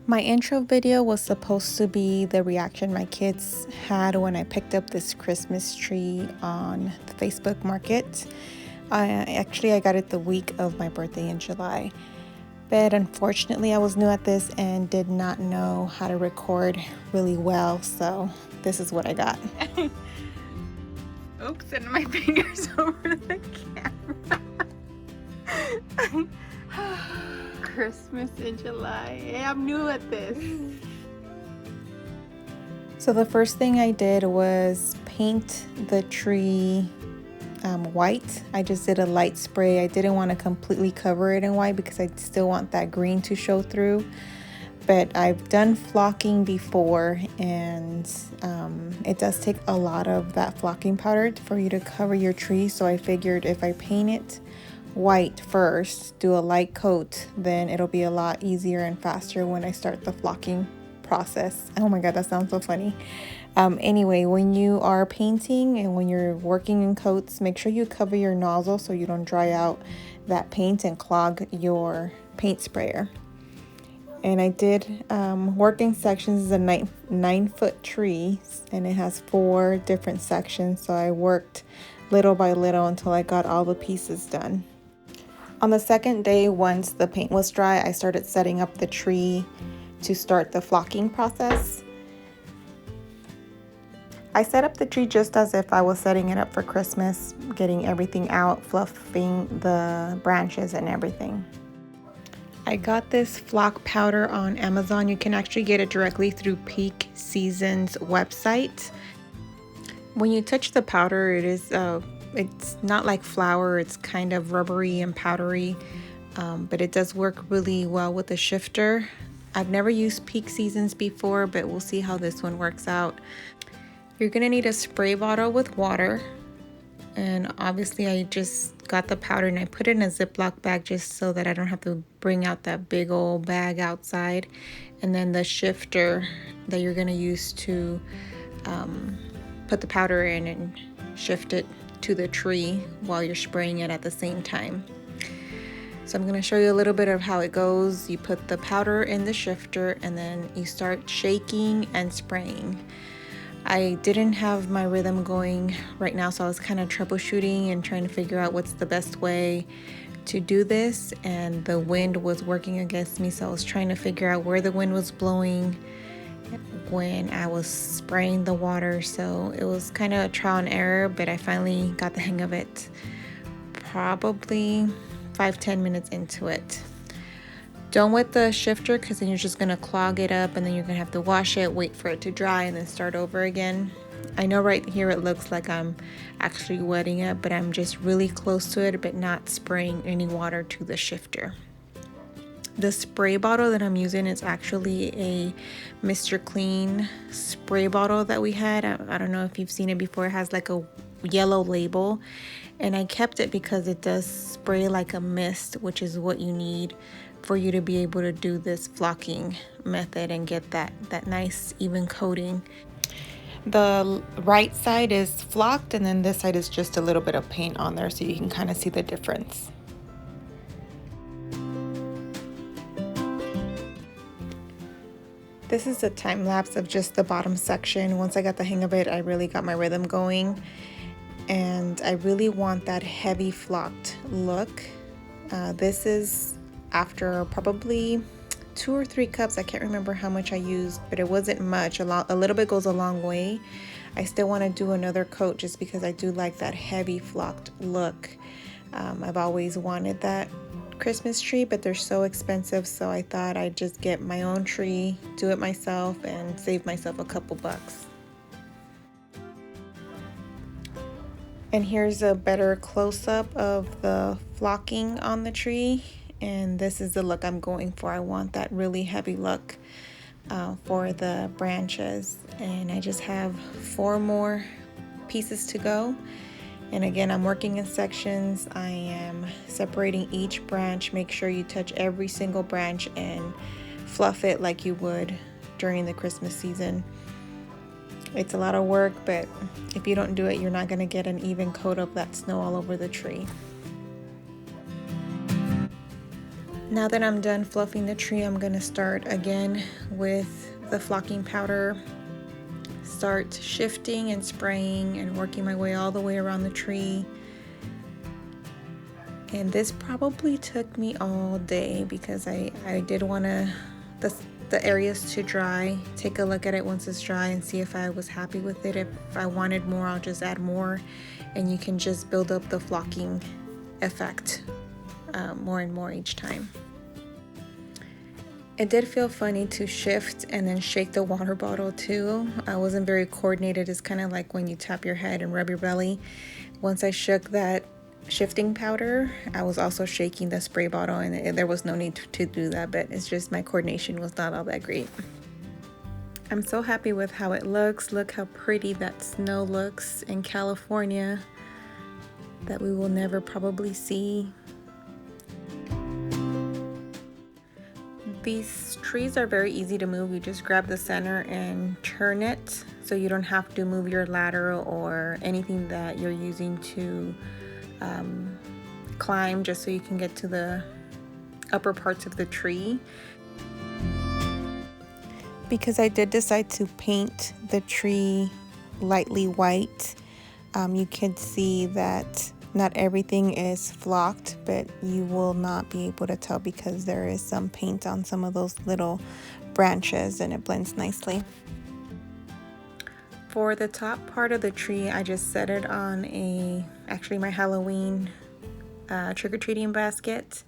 My intro video was supposed to be the reaction my kids had when I picked up this Christmas tree on the Facebook Market. I got it the week of my birthday in July. But unfortunately, I was new at this and did not know how to record really well, so this is what I got. Oops, and my fingers over the camera. Christmas in July. Hey, I'm new at this. So the first thing I did was paint the tree white. I just did a light spray. I didn't want to completely cover it in white because I still want that green to show through. But I've done flocking before, and it does take a lot of that flocking powder for you to cover your tree. So I figured if I paint it white first, do a light coat, then it'll be a lot easier and faster when I start the flocking process. Oh my god, that sounds so funny. Anyway, when you are painting and when you're working in coats, make sure you cover your nozzle so you don't dry out that paint and clog your paint sprayer. And I did working sections. Is a 9-foot tree, and it has 4 different sections, so I worked little by little until I got all the pieces done. On the second day, once the paint was dry, I started setting up the tree to start the flocking process. I set up the tree just as if I was setting it up for Christmas, getting everything out, fluffing the branches and everything. I got this flock powder on Amazon. You can actually get it directly through Peak Seasons website. When you touch the powder, it's not like flour. It's kind of rubbery and powdery, but it does work really well with the shifter. I've never used Peak Seasons before, but we'll see how this one works out. You're gonna need a spray bottle with water, and obviously I just got the powder and I put it in a Ziploc bag just so that I don't have to bring out that big old bag outside. And then the shifter that you're gonna use to put the powder in and shift it to the tree while you're spraying it at the same time. So I'm going to show you a little bit of how it goes. You put the powder in the shifter and then you start shaking and spraying. I didn't have my rhythm going right now, so I was kind of troubleshooting and trying to figure out what's the best way to do this, and the wind was working against me, so I was trying to figure out where the wind was blowing when I was spraying the water. So it was kind of a trial and error, but I finally got the hang of it probably 5-10 minutes into it. Don't wet the shifter because then you're just going to clog it up, and then you're going to have to wash it, wait for it to dry, and then start over again. I know right here it looks like I'm actually wetting it, but I'm just really close to it, but not spraying any water to the shifter. The spray bottle that I'm using is actually a Mr. Clean spray bottle that we had. I don't know if you've seen it before. It has like a yellow label, and I kept it because it does spray like a mist, which is what you need for you to be able to do this flocking method and get that nice even coating. The right side is flocked, and then this side is just a little bit of paint on there, so you can kind of see the difference. This is a time lapse of just the bottom section. Once I got the hang of it, I really got my rhythm going, and I really want that heavy flocked look. This is after probably 2 or 3 cups. I can't remember how much I used, but it wasn't much. A little bit goes a long way. I still want to do another coat just because I do like that heavy flocked look. I've always wanted that Christmas tree, but they're so expensive, so I thought I'd just get my own tree, do it myself, and save myself a couple bucks. And here's a better close-up of the flocking on the tree, and this is the look I'm going for. I want that really heavy look for the branches, and I just have 4 more pieces to go. And again, I'm working in sections. I am separating each branch. Make sure you touch every single branch and fluff it like you would during the Christmas season. It's a lot of work, but if you don't do it, you're not going to get an even coat of that snow all over the tree. Now that I'm done fluffing the tree, I'm gonna start again with the flocking powder. Start shifting and spraying and working my way all the way around the tree. And this probably took me all day because I did want the areas to dry. Take a look at it once it's dry and see if I was happy with it. If I wanted more, I'll just add more, and you can just build up the flocking effect more and more each time. It did feel funny to shift and then shake the water bottle too. I wasn't very coordinated. It's kind of like when you tap your head and rub your belly. Once I shook that shifting powder, I was also shaking the spray bottle, and there was no need to do that, but it's just my coordination was not all that great. I'm so happy with how it looks. Look how pretty that snow looks in California that we will never probably see. These trees are very easy to move. You just grab the center and turn it, so you don't have to move your ladder or anything that you're using to climb, just so you can get to the upper parts of the tree. Because I did decide to paint the tree lightly white, you can see that not everything is flocked, but you will not be able to tell because there is some paint on some of those little branches and it blends nicely. For the top part of the tree, I just set it on actually my Halloween trick-or-treating basket,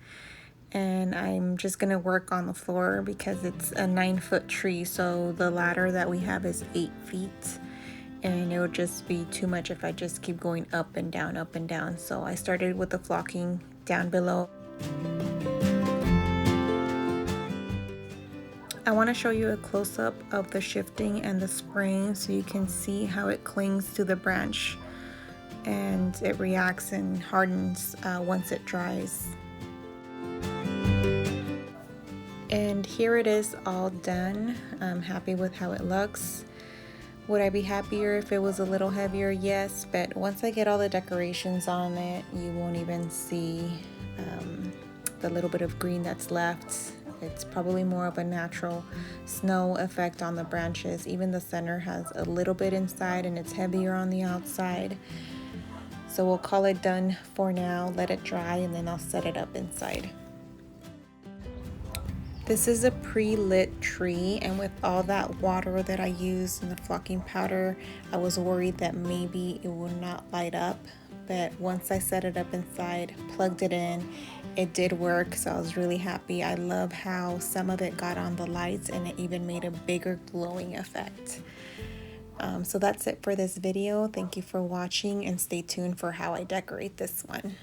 and I'm just gonna work on the floor because it's a 9-foot tree, so the ladder that we have is 8 feet, and it would just be too much if I just keep going up and down, up and down. So I started with the flocking down below. I want to show you a close-up of the shifting and the spraying so you can see how it clings to the branch and it reacts and hardens once it dries. And here it is all done. I'm happy with how it looks. Would I be happier if it was a little heavier? Yes, but once I get all the decorations on it, you won't even see the little bit of green that's left. It's probably more of a natural snow effect on the branches. Even the center has a little bit inside and it's heavier on the outside. So we'll call it done for now, let it dry, and then I'll set it up inside. This is a pre-lit tree, and with all that water that I used in the flocking powder, I was worried that maybe it would not light up. But once I set it up inside, plugged it in, it did work, so I was really happy. I love how some of it got on the lights and it even made a bigger glowing effect. So that's it for this video. Thank you for watching and stay tuned for how I decorate this one.